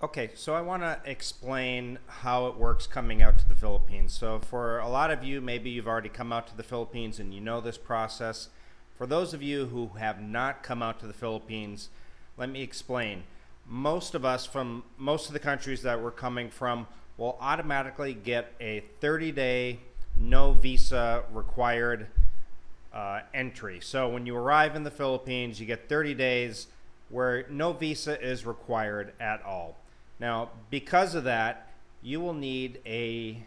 Okay, so I want to explain how it works coming out to the Philippines. So for a lot of you, maybe you've already come out to the Philippines and you know this process. For those of you who have not come out to the Philippines, let me explain. Most of us from most of the countries that we're coming from will automatically get a 30-day no visa required entry. So when you arrive in the Philippines, you get 30 days where no visa is required at all. Now, because of that, you will need a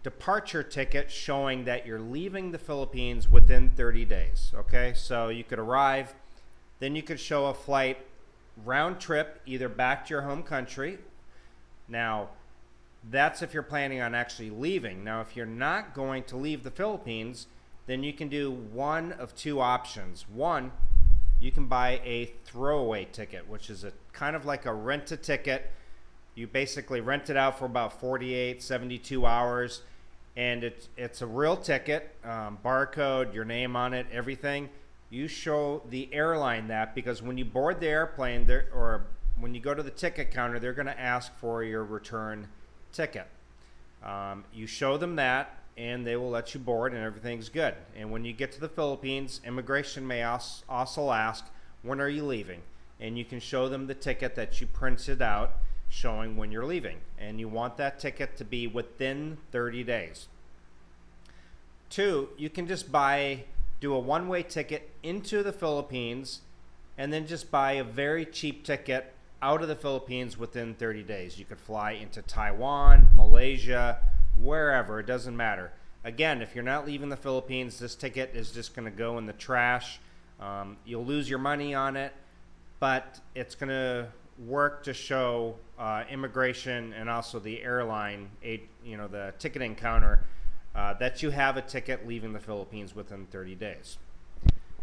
departure ticket showing that you're leaving the Philippines within 30 days. Okay, so you could arrive, then you could show a flight round trip either back to your home country. Now, that's if you're planning on actually leaving. Now, if you're not going to leave the Philippines, then you can do one of two options. One, you can buy a throwaway ticket, which is a kind of like a rent-a-ticket. You basically rent it out for about 48, 72 hours, and it's a real ticket, barcode, your name on it, everything. You show the airline that, because when you board the airplane, or when you go to the ticket counter, they're going to ask for your return ticket. You show them that, and they will let you board, and everything's good. And when you get to the Philippines, immigration may also ask, when are you leaving? And you can show them the ticket that you printed out showing when you're leaving. And you want that ticket to be within 30 days. Two, you can just do a one-way ticket into the Philippines and then just buy a very cheap ticket out of the Philippines within 30 days. You could fly into Taiwan, Malaysia, wherever, it doesn't matter. Again, if you're not leaving the Philippines, this ticket is just going to go in the trash. You'll lose your money on it, but it's going to work to show immigration and also the airline, the ticketing counter, that you have a ticket leaving the Philippines within 30 days.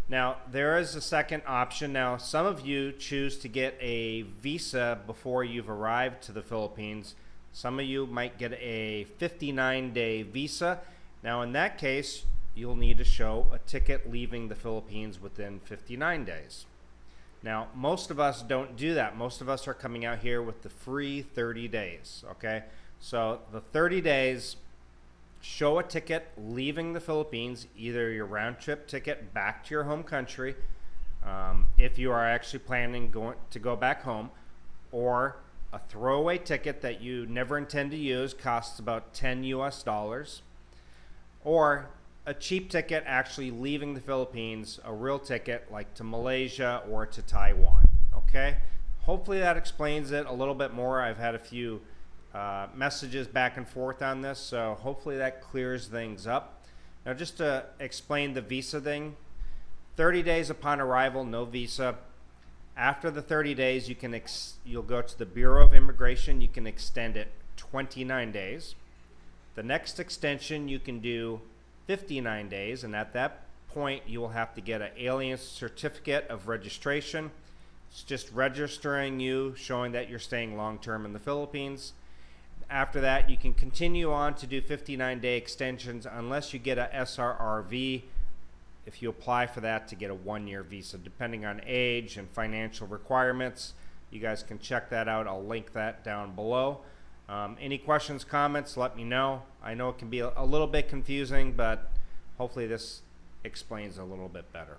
Now, there is a second option. Now, some of you choose to get a visa before you've arrived to the Philippines. Some of you might get a 59-day visa. Now, in that case, you'll need to show a ticket leaving the Philippines within 59 days. Now, most of us don't do that. Most of us are coming out here with the free 30 days, okay? So the 30 days, show a ticket leaving the Philippines, either your round-trip ticket back to your home country, if you are actually planning to go back home, or a throwaway ticket that you never intend to use, costs about $10 US, or a cheap ticket actually leaving the Philippines, a real ticket like to Malaysia or to Taiwan. Okay, hopefully that explains it a little bit more. I've had a few messages back and forth on this, so hopefully that clears things up. Now, just to explain the visa thing, 30 days upon arrival, no visa. After the 30 days, you'll go to the Bureau of Immigration. You can extend it 29 days. The next extension you can do 59 days, and at that point you will have to get an alien certificate of registration. It's just registering you, showing that you're staying long-term in the Philippines. After that, you can continue on to do 59-day extensions unless you get a SRRV, if you apply for that to get a one-year visa, depending on age and financial requirements. You guys can check that out. I'll link that down below. Any questions, comments, let me know. I know it can be a little bit confusing, but hopefully this explains a little bit better.